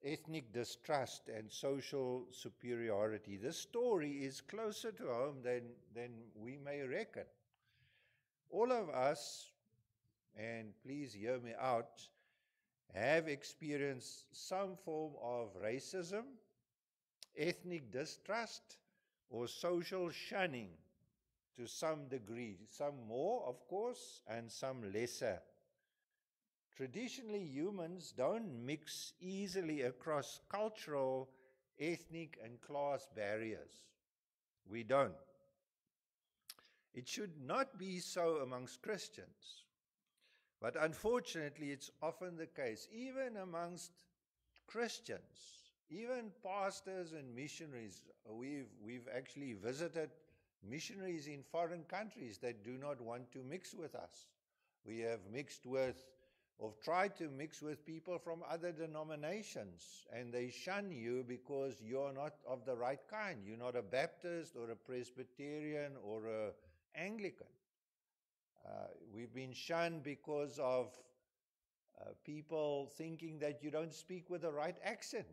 ethnic distrust and social superiority. This story is closer to home than we may reckon. All of us, and please hear me out, have experienced some form of racism, ethnic distrust, or social shunning to some degree. Some more, of course, and some lesser. Traditionally, humans don't mix easily across cultural, ethnic, and class barriers. We don't. It should not be so amongst Christians. But unfortunately, it's often the case, even amongst Christians, even pastors and missionaries. We've actually visited missionaries in foreign countries that do not want to mix with us. We have mixed with, or tried to mix with people from other denominations, and they shun you because you're not of the right kind. You're not a Baptist or a Presbyterian or an Anglican. We've been shunned because of people thinking that you don't speak with the right accent.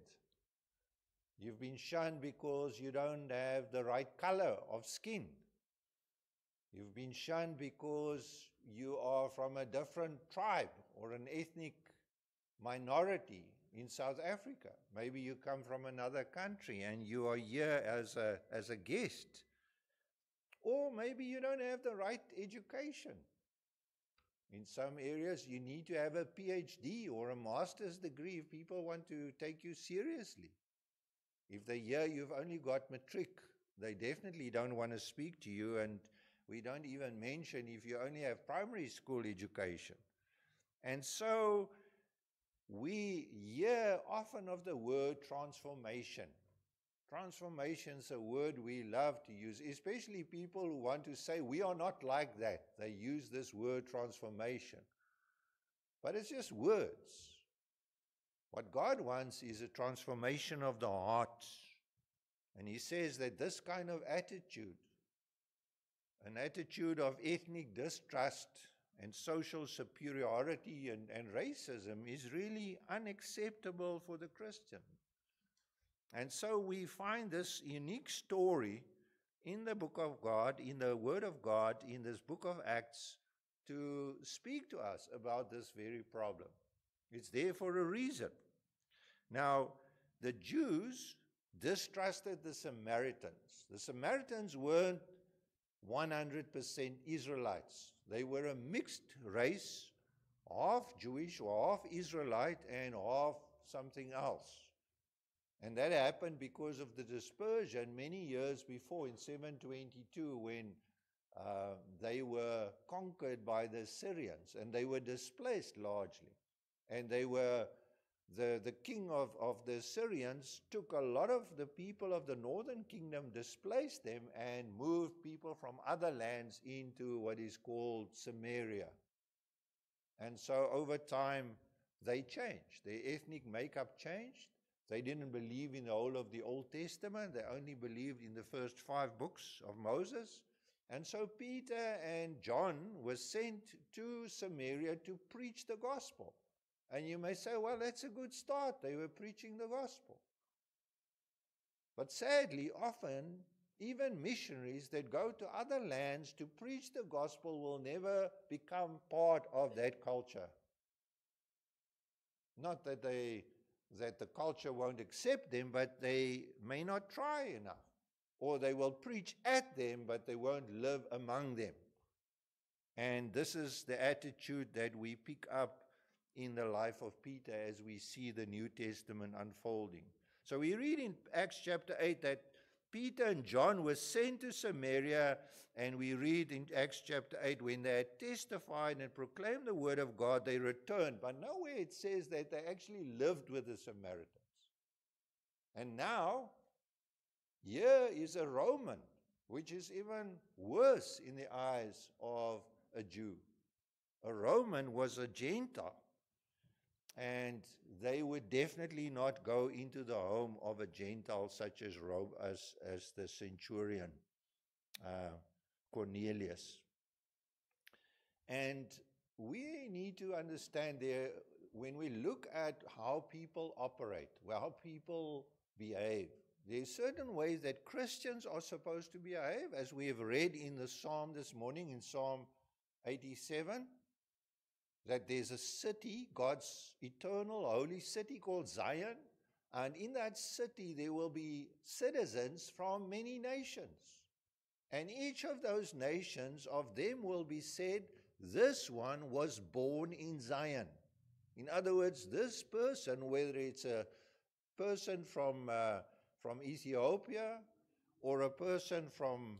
You've been shunned because you don't have the right color of skin. You've been shunned because you are from a different tribe or an ethnic minority in South Africa. Maybe you come from another country and you are here as a guest. Or maybe you don't have the right education. In some areas, you need to have a PhD or a master's degree if people want to take you seriously. If they hear you've only got matric, they definitely don't want to speak to you, and we don't even mention if you only have primary school education. And so we hear often of the word transformation. Transformation is a word we love to use, especially people who want to say, we are not like that. They use this word transformation. But it's just words. What God wants is a transformation of the heart. And He says that this kind of attitude, an attitude of ethnic distrust and social superiority and racism, is really unacceptable for the Christian. And so we find this unique story in the book of God, in the Word of God, in this book of Acts, to speak to us about this very problem. It's there for a reason. Now, the Jews distrusted the Samaritans. The Samaritans weren't 100% Israelites. They were a mixed race, half Jewish or half Israelite and half something else. And that happened because of the dispersion many years before, in 722, when they were conquered by the Assyrians, and they were displaced largely. And they were, the king of the Assyrians took a lot of the people of the northern kingdom, displaced them, and moved people from other lands into what is called Samaria. And so over time, they changed. Their ethnic makeup changed. They didn't believe in the whole of the Old Testament. They only believed in the first 5 books of Moses. And so Peter and John were sent to Samaria to preach the gospel. And you may say, well, that's a good start. They were preaching the gospel. But sadly, often, even missionaries that go to other lands to preach the gospel will never become part of that culture. Not that the culture won't accept them, but they may not try enough. Or they will preach at them, but they won't live among them. And this is the attitude that we pick up in the life of Peter as we see the New Testament unfolding. So we read in Acts chapter 8 that Peter and John were sent to Samaria, and we read in Acts chapter 8, when they had testified and proclaimed the word of God, they returned. But nowhere it says that they actually lived with the Samaritans. And now, here is a Roman, which is even worse in the eyes of a Jew. A Roman was a Gentile. And they would definitely not go into the home of a Gentile such as the centurion Cornelius. And we need to understand there when we look at how people operate, how people behave, there's certain ways that Christians are supposed to behave, as we have read in the Psalm this morning, in Psalm 87, that there's a city, God's eternal holy city called Zion, and in that city there will be citizens from many nations. And each of those nations, of them will be said, this one was born in Zion. In other words, this person, whether it's a person from Ethiopia, or a person from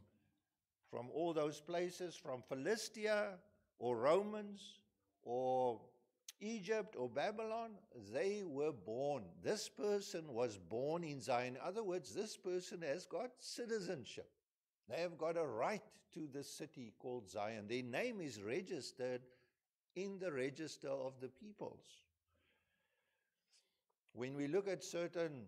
all those places, from Philistia, or Romans, or Egypt, or Babylon, they were born. This person was born in Zion. In other words, this person has got citizenship. They have got a right to the city called Zion. Their name is registered in the register of the peoples. When we look at certain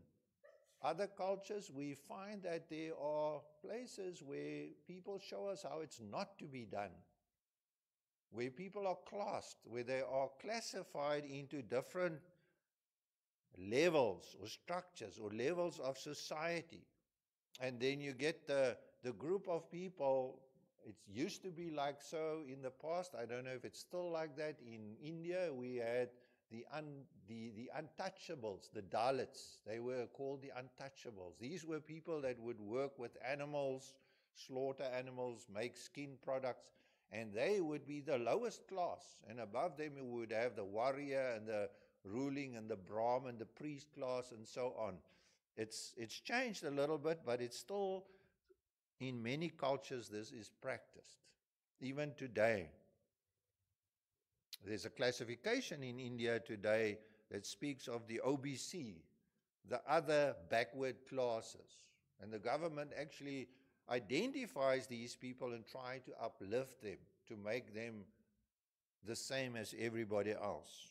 other cultures, we find that there are places where people show us how it's not to be done, where people are classed, where they are classified into different levels or structures or levels of society. And then you get the group of people. It used to be like so in the past. I don't know if it's still like that. In India, we had the untouchables, the Dalits. They were called the untouchables. These were people that would work with animals, slaughter animals, make skin products, and they would be the lowest class. And above them you would have the warrior and the ruling and the Brahmin, the priest class, and so on. It's changed a little bit, but it's still, in many cultures, this is practiced, even today. There's a classification in India today that speaks of the OBC, the other backward classes. And the government actually identifies these people and tries to uplift them, to make them the same as everybody else.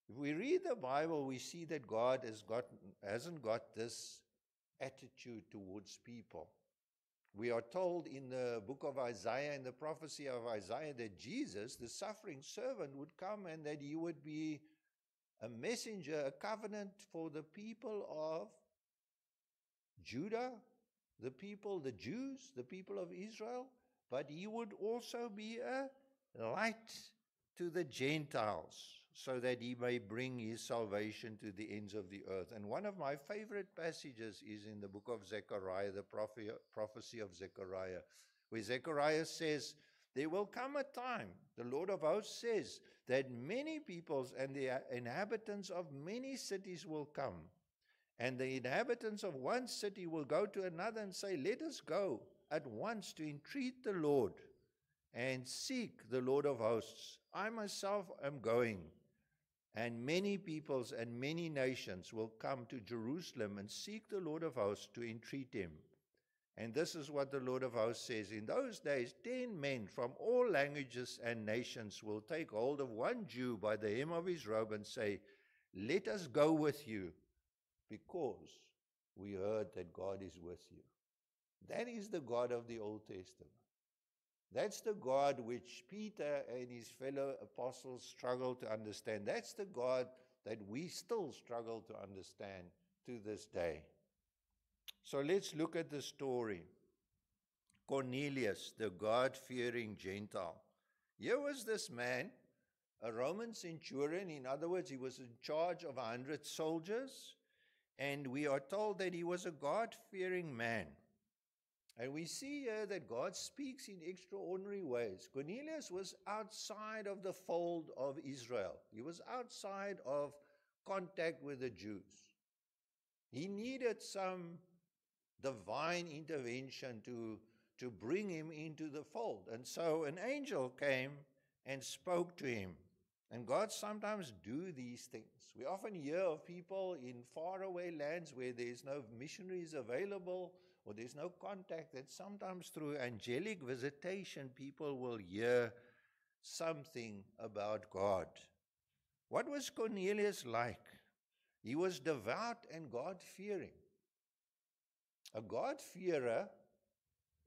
If we read the Bible, we see that God hasn't got this attitude towards people. We are told in the book of Isaiah, in the prophecy of Isaiah, that Jesus, the suffering servant, would come and that he would be a messenger, a covenant for the people of Judah, the Jews, the people of Israel, but he would also be a light to the Gentiles, so that he may bring his salvation to the ends of the earth. And one of my favorite passages is in the book of Zechariah, the prophecy of Zechariah, where Zechariah says, there will come a time, the Lord of hosts says, that many peoples and the inhabitants of many cities will come. And the inhabitants of one city will go to another and say, let us go at once to entreat the Lord and seek the Lord of hosts. I myself am going. And many peoples and many nations will come to Jerusalem and seek the Lord of hosts to entreat him. And this is what the Lord of hosts says. In those days, 10 men from all languages and nations will take hold of one Jew by the hem of his robe and say, let us go with you, because we heard that God is with you. That is the God of the Old Testament. That's the God which Peter and his fellow apostles struggled to understand. That's the God that we still struggle to understand to this day. So let's look at the story. Cornelius, the God-fearing Gentile. Here was this man, a Roman centurion. In other words, he was in charge of 100 soldiers. And we are told that he was a God-fearing man. And we see here that God speaks in extraordinary ways. Cornelius was outside of the fold of Israel. He was outside of contact with the Jews. He needed some divine intervention to bring him into the fold. And so an angel came and spoke to him. And God sometimes do these things. We often hear of people in faraway lands where there's no missionaries available, or there's no contact, that sometimes through angelic visitation people will hear something about God. What was Cornelius like? He was devout and God-fearing. A God-fearer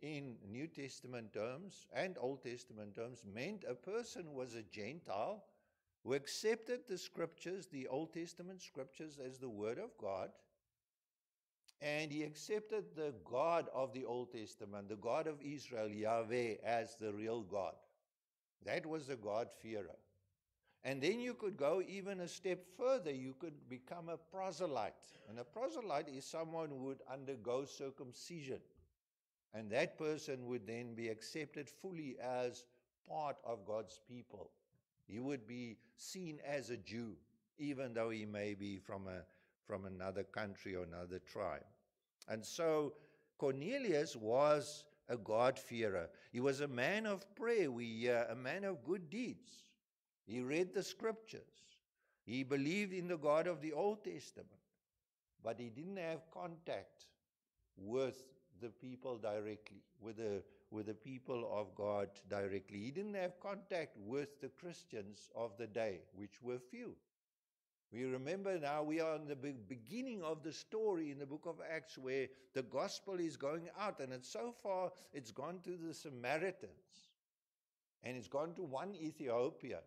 in New Testament terms and Old Testament terms meant a person was a Gentile who accepted the scriptures, the Old Testament scriptures, as the Word of God, and he accepted the God of the Old Testament, the God of Israel, Yahweh, as the real God. That was a God-fearer. And then you could go even a step further. You could become a proselyte. And a proselyte is someone who would undergo circumcision. And that person would then be accepted fully as part of God's people. He would be seen as a Jew, even though he may be from another country or another tribe. And so Cornelius was a God-fearer. He was a man of prayer, a man of good deeds. He read the scriptures. He believed in the God of the Old Testament. But he didn't have contact with the people directly, with the people of God directly. He didn't have contact with the Christians of the day, which were few. We remember now we are in the beginning of the story in the book of Acts where the gospel is going out, and so far it's gone to the Samaritans and it's gone to one Ethiopian,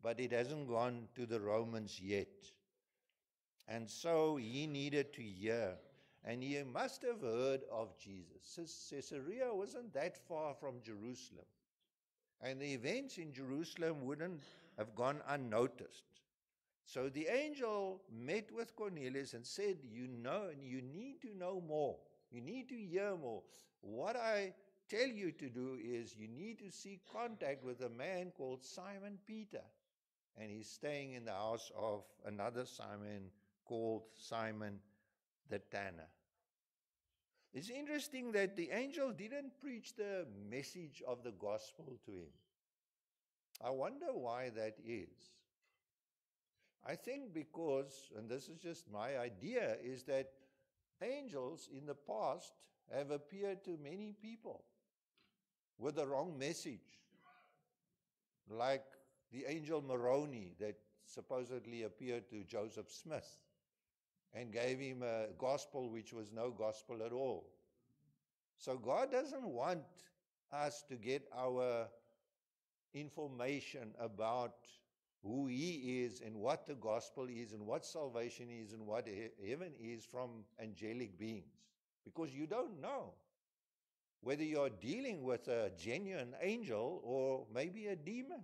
but it hasn't gone to the Romans yet. And so he needed to hear, and he must have heard of Jesus. Caesarea wasn't that far from Jerusalem, and the events in Jerusalem wouldn't have gone unnoticed. So the angel met with Cornelius and said, you need to know more. You need to hear more. What I tell you to do is you need to seek contact with a man called Simon Peter. And he's staying in the house of another Simon called Simon the Tanner. It's interesting that the angel didn't preach the message of the gospel to him. I wonder why that is. I think because, and this is just my idea, is that angels in the past have appeared to many people with the wrong message. Like the angel Moroni that supposedly appeared to Joseph Smith and gave him a gospel which was no gospel at all. So God doesn't want us to get our information about who He is and what the gospel is and what salvation is and what heaven is from angelic beings. Because you don't know whether you're dealing with a genuine angel or maybe a demon.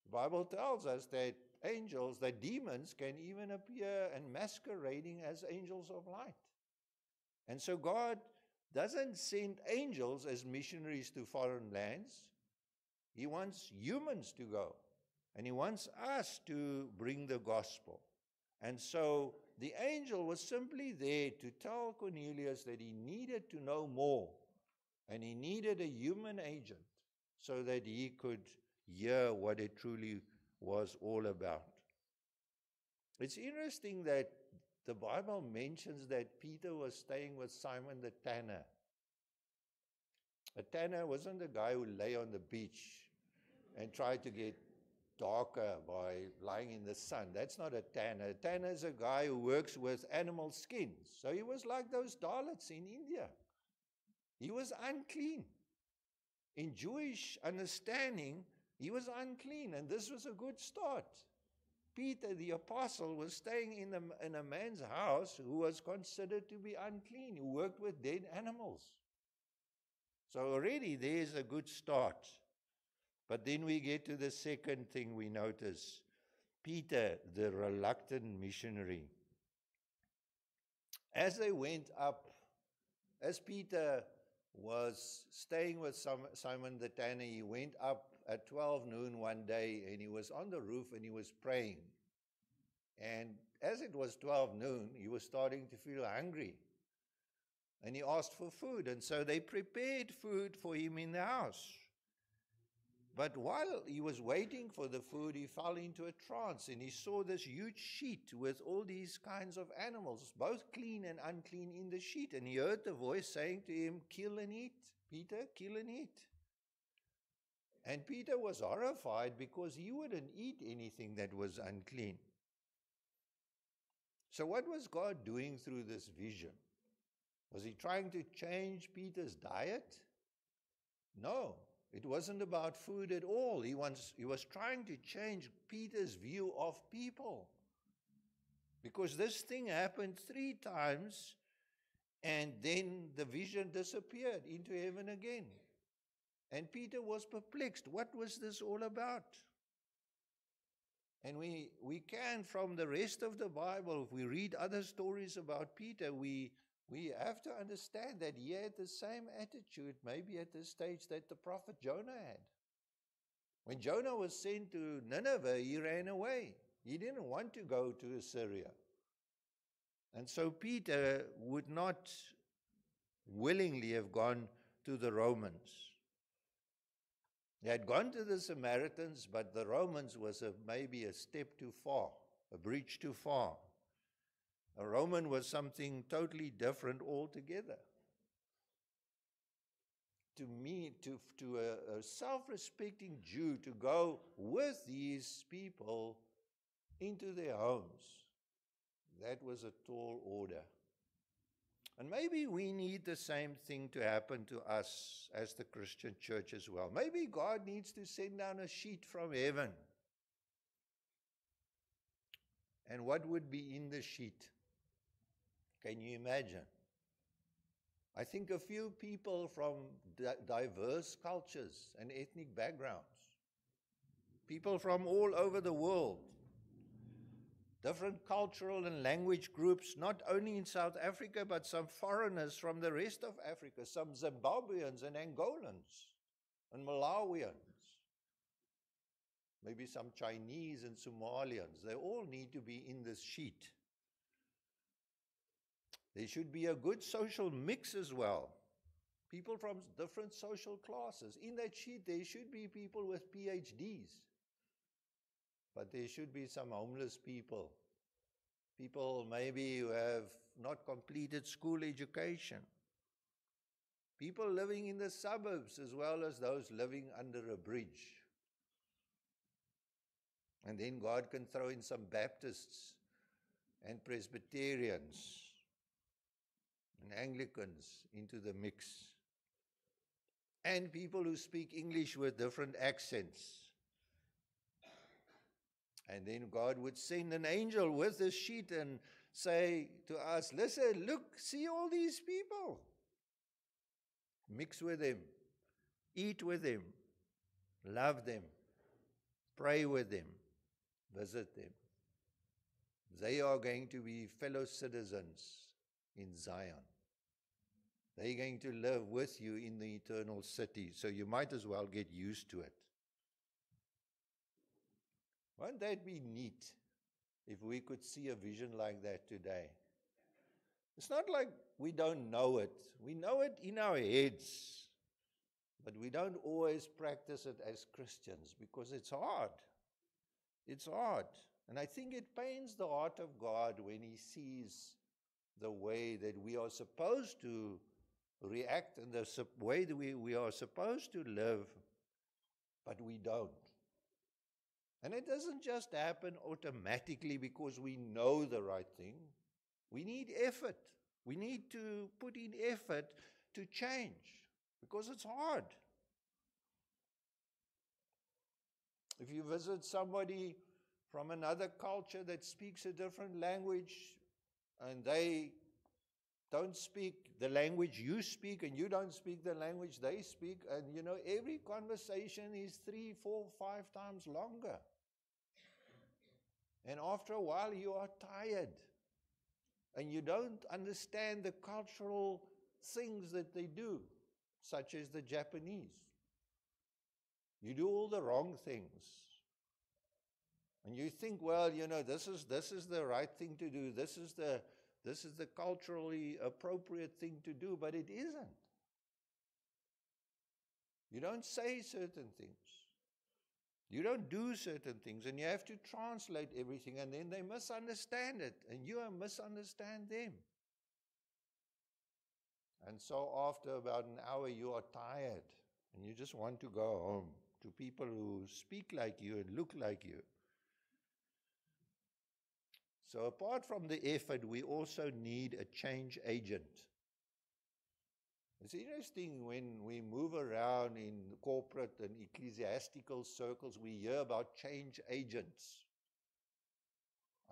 The Bible tells us that angels, that demons can even appear and masquerading as angels of light. And so God doesn't send angels as missionaries to foreign lands. He wants humans to go. And He wants us to bring the gospel. And so the angel was simply there to tell Cornelius that he needed to know more. And he needed a human agent so that he could hear what it truly was all about. It's interesting that the Bible mentions that Peter was staying with Simon the Tanner. A tanner wasn't a guy who lay on the beach and tried to get darker by lying in the sun. That's not a tanner. A tanner is a guy who works with animal skins. So he was like those Dalits in India. He was unclean. In Jewish understanding, he was unclean, and this was a good start. Peter, the apostle, was staying in a man's house who was considered to be unclean, who worked with dead animals. So already there's a good start. But then we get to the second thing we notice. Peter, the reluctant missionary. As they went up, as Peter was staying with Simon the Tanner, he went up at 12 noon one day, and he was on the roof and he was praying. And as it was 12 noon, he was starting to feel hungry. And he asked for food, and so they prepared food for him in the house. But while he was waiting for the food, he fell into a trance, and he saw this huge sheet with all these kinds of animals, both clean and unclean, in the sheet. And he heard the voice saying to him, "Kill and eat, Peter, kill and eat." And Peter was horrified because he wouldn't eat anything that was unclean. So what was God doing through this vision? Was He trying to change Peter's diet? No. It wasn't about food at all. He was trying to change Peter's view of people. Because this thing happened 3 times, and then the vision disappeared into heaven again. And Peter was perplexed. What was this all about? And we can, from the rest of the Bible, if we read other stories about Peter, we have to understand that he had the same attitude, maybe at this stage, that the prophet Jonah had. When Jonah was sent to Nineveh, he ran away. He didn't want to go to Assyria. And so Peter would not willingly have gone to the Romans. He had gone to the Samaritans, but the Romans was maybe a step too far, a bridge too far. A Roman was something totally different altogether. To me, to a self-respecting Jew, to go with these people into their homes, that was a tall order. And maybe we need the same thing to happen to us as the Christian church as well. Maybe God needs to send down a sheet from heaven. And what would be in the sheet? Can you imagine? I think a few people from diverse cultures and ethnic backgrounds. People from all over the world. Different cultural and language groups, not only in South Africa, but some foreigners from the rest of Africa, some Zimbabweans and Angolans and Malawians, maybe some Chinese and Somalians. They all need to be in this sheet. There should be a good social mix as well. People from different social classes. In that sheet, there should be people with PhDs. But there should be some homeless people. People maybe who have not completed school education. People living in the suburbs as well as those living under a bridge. And then God can throw in some Baptists and Presbyterians and Anglicans into the mix. And people who speak English with different accents. And then God would send an angel with this sheet and say to us, listen, look, see all these people. Mix with them. Eat with them. Love them. Pray with them. Visit them. They are going to be fellow citizens in Zion. They're going to live with you in the eternal city, so you might as well get used to it. Won't that be neat if we could see a vision like that today? It's not like we don't know it. We know it in our heads, but we don't always practice it as Christians because it's hard. It's hard. And I think it pains the heart of God when He sees the way that we are supposed to react and the way that we are supposed to live, but we don't. And it doesn't just happen automatically because we know the right thing. We need effort. We need to put in effort to change because it's hard. If you visit somebody from another culture that speaks a different language and they don't speak the language you speak and you don't speak the language they speak, and every conversation is 3, 4, 5 times longer. And after a while you are tired and you don't understand the cultural things that they do, such as the Japanese. You do all the wrong things. And you think, well, this is the right thing to do. This is the culturally appropriate thing to do, but it isn't. You don't say certain things. You don't do certain things, and you have to translate everything, and then they misunderstand it, and you misunderstand them. And so after about an hour, you are tired, and you just want to go home to people who speak like you and look like you. So apart from the effort, we also need a change agent. It's interesting when we move around in corporate and ecclesiastical circles, we hear about change agents.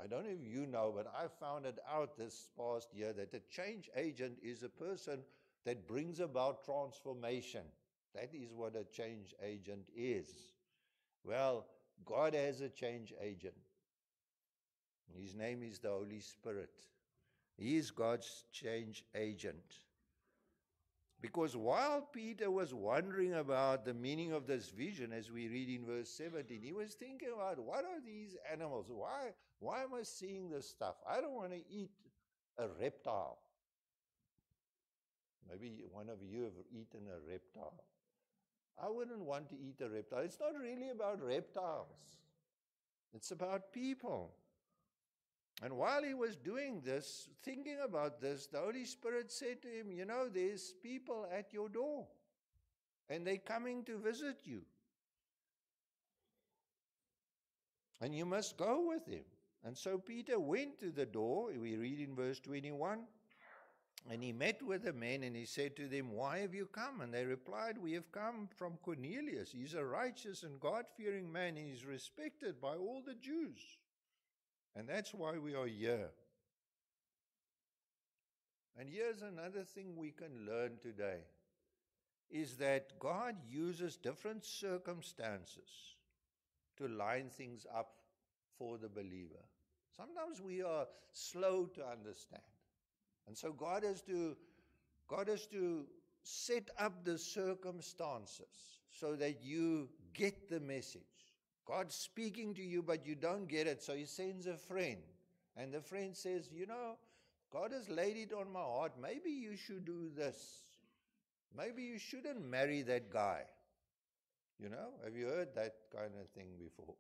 I don't know if you know, but I found it out this past year that a change agent is a person that brings about transformation. That is what a change agent is. Well, God has a change agent. His name is the Holy Spirit. He is God's change agent. Because while Peter was wondering about the meaning of this vision, as we read in verse 17, he was thinking about, what are these animals? Why am I seeing this stuff? I don't want to eat a reptile. Maybe one of you have eaten a reptile. I wouldn't want to eat a reptile. It's not really about reptiles. It's about people. And while he was doing this, thinking about this, the Holy Spirit said to him, you know, there's people at your door, and they're coming to visit you. And you must go with them. And so Peter went to the door, we read in verse 21, and he met with the men, and he said to them, why have you come? And they replied, we have come from Cornelius. He's a righteous and God-fearing man, and he's respected by all the Jews. And that's why we are here. And here's another thing we can learn today, is that God uses different circumstances to line things up for the believer. Sometimes we are slow to understand. And so God has to set up the circumstances so that you get the message. God's speaking to you, but you don't get it, so he sends a friend. And the friend says, you know, God has laid it on my heart. Maybe you should do this. Maybe you shouldn't marry that guy. You know, have you heard that kind of thing before?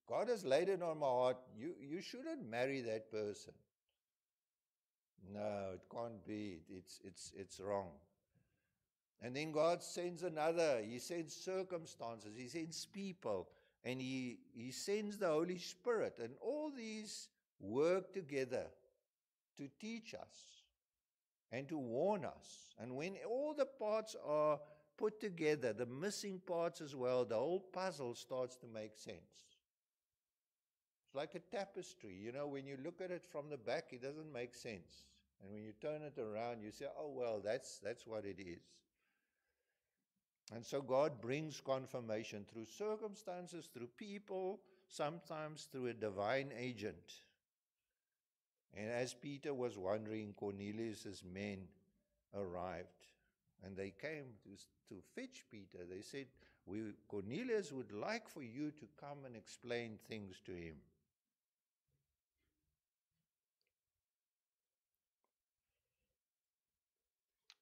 God has laid it on my heart. You shouldn't marry that person. No, it can't be. It's wrong. And then God sends another. He sends circumstances. He sends people. And he sends the Holy Spirit. And all these work together to teach us and to warn us. And when all the parts are put together, the missing parts as well, the whole puzzle starts to make sense. It's like a tapestry. You know, when you look at it from the back, it doesn't make sense. And when you turn it around, you say, oh, well, that's what it is. And so God brings confirmation through circumstances, through people, sometimes through a divine agent. And as Peter was wondering, Cornelius' men arrived. And they came to fetch Peter. They said, Cornelius would like for you to come and explain things to him.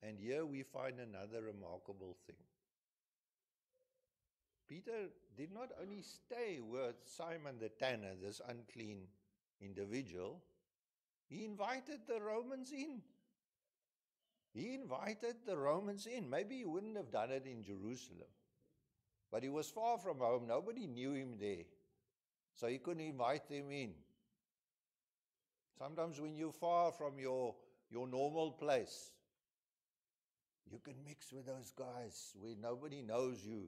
And here we find another remarkable thing. Peter did not only stay with Simon the tanner, this unclean individual, he invited the Romans in. He invited the Romans in. Maybe he wouldn't have done it in Jerusalem, but he was far from home. Nobody knew him there, so he couldn't invite them in. Sometimes when you're far from your normal place, you can mix with those guys where nobody knows you.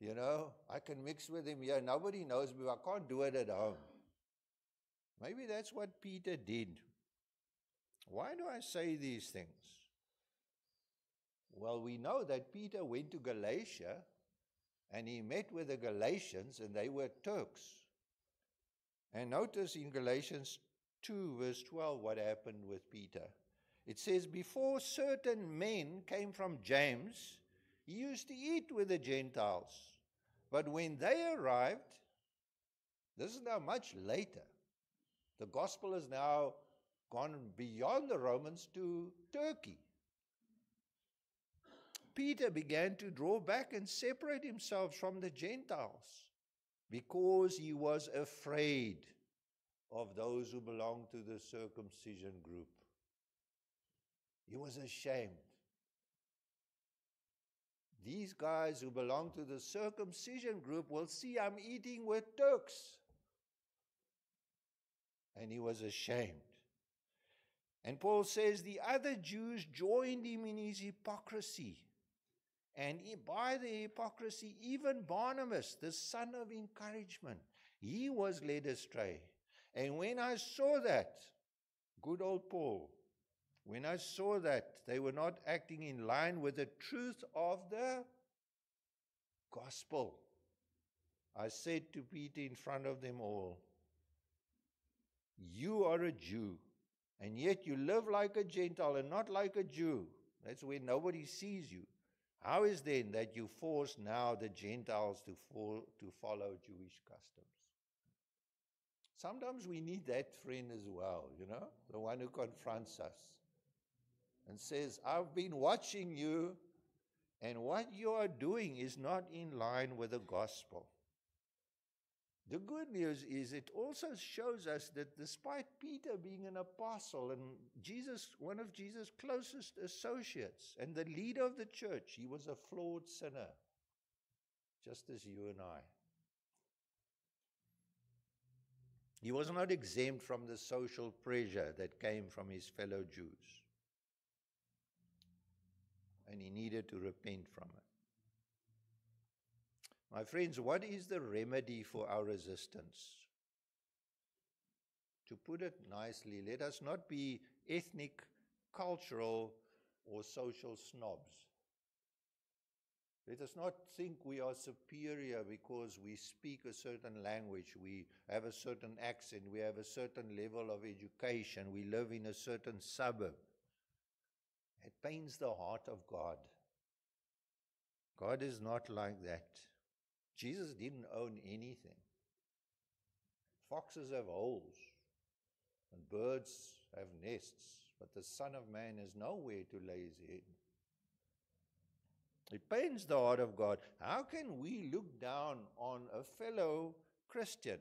You know, I can mix with him here. Nobody knows me. I can't do it at home. Maybe that's what Peter did. Why do I say these things? Well, we know that Peter went to Galatia and he met with the Galatians, and they were Turks. And notice in Galatians 2 verse 12 what happened with Peter. It says, before certain men came from James, he used to eat with the Gentiles. But when they arrived, this is now much later. The gospel has now gone beyond the Romans to Turkey. Peter began to draw back and separate himself from the Gentiles because he was afraid of those who belonged to the circumcision group. He was ashamed. These guys who belong to the circumcision group will see I'm eating with Turks. And he was ashamed. And Paul says the other Jews joined him in his hypocrisy. And by the hypocrisy, even Barnabas, the son of encouragement, he was led astray. And when I saw that, good old Paul, when I saw that they were not acting in line with the truth of the gospel, I said to Peter in front of them all, you are a Jew, and yet you live like a Gentile and not like a Jew. That's where nobody sees you. How is then that you force now the Gentiles to follow Jewish customs? Sometimes we need that friend as well, the one who confronts us and says, I've been watching you, and what you are doing is not in line with the gospel. The good news is it also shows us that despite Peter being an apostle and one of Jesus' closest associates and the leader of the church, he was a flawed sinner, just as you and I. He was not exempt from the social pressure that came from his fellow Jews. And he needed to repent from it. My friends, what is the remedy for our resistance? To put it nicely, let us not be ethnic, cultural, or social snobs. Let us not think we are superior because we speak a certain language, we have a certain accent, we have a certain level of education, we live in a certain suburb. It pains the heart of God. God is not like that. Jesus didn't own anything. Foxes have holes, and birds have nests, but the Son of Man has nowhere to lay his head. It pains the heart of God. How can we look down on a fellow Christian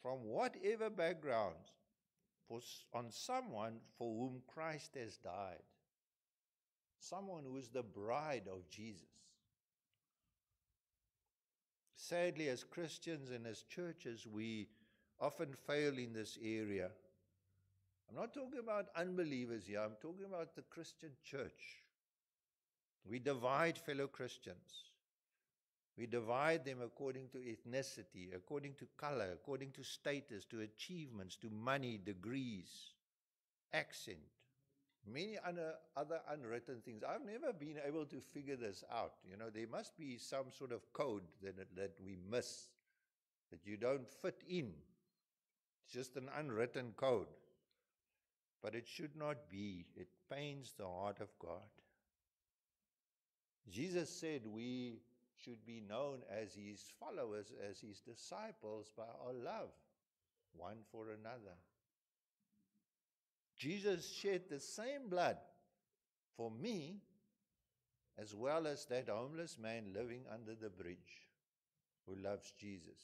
from whatever background, on someone for whom Christ has died? Someone who is the bride of Jesus. Sadly, as Christians and as churches, we often fail in this area. I'm not talking about unbelievers here. I'm talking about the Christian church. We divide fellow Christians. We divide them according to ethnicity, according to color, according to status, to achievements, to money, degrees, accent, many other unwritten things. I've never been able to figure this out. There must be some sort of code that we miss, that you don't fit in. It's just an unwritten code. But it should not be. It pains the heart of God. Jesus said we should be known as his followers, as his disciples, by our love one for another. Jesus shed the same blood for me as well as that homeless man living under the bridge who loves Jesus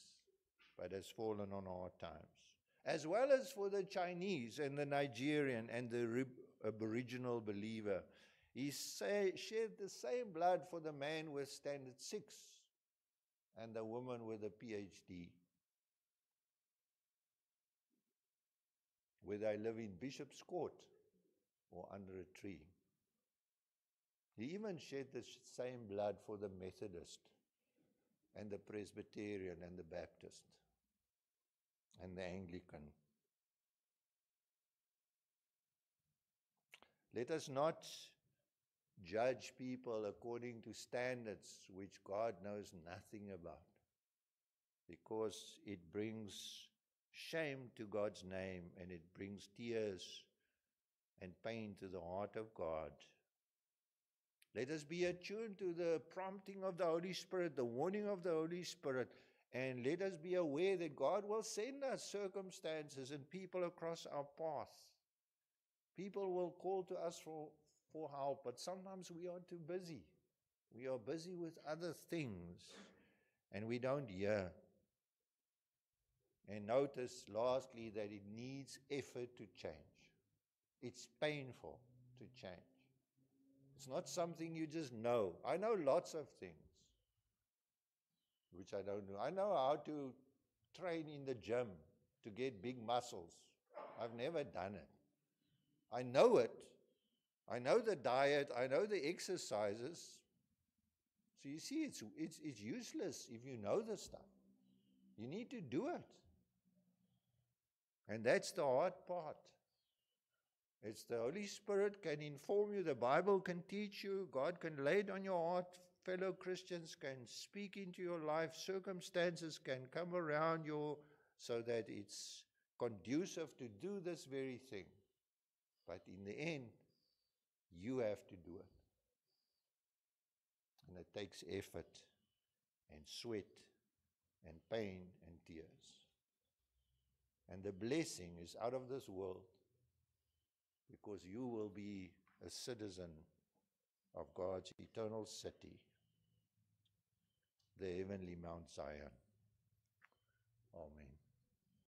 but has fallen on hard times, as well as for the Chinese and the Nigerian and the Aboriginal believer. He shed the same blood for the man with standard 6 and the woman with a PhD. Whether I live in Bishop's Court or under a tree. He even shed the same blood for the Methodist and the Presbyterian and the Baptist and the Anglican. Let us not judge people according to standards which God knows nothing about, because it brings shame to God's name and it brings tears and pain to the heart of God. Let us be attuned to the prompting of the Holy Spirit, the warning of the Holy Spirit, and let us be aware that God will send us circumstances and people across our path. People will call to us for help, but sometimes we are too busy. We are busy with other things, and we don't hear. And notice, lastly, that it needs effort to change. It's painful to change. It's not something you just know. I know lots of things which I don't know. I know how to train in the gym to get big muscles. I've never done it. I know it. I know the diet. I know the exercises. So you see, it's useless if you know the stuff. You need to do it. And that's the hard part. It's the Holy Spirit can inform you, the Bible can teach you, God can lay it on your heart, fellow Christians can speak into your life, circumstances can come around you so that it's conducive to do this very thing. But in the end, you have to do it. And it takes effort and sweat and pain and tears. And the blessing is out of this world, because you will be a citizen of God's eternal city, the heavenly Mount Zion. Amen.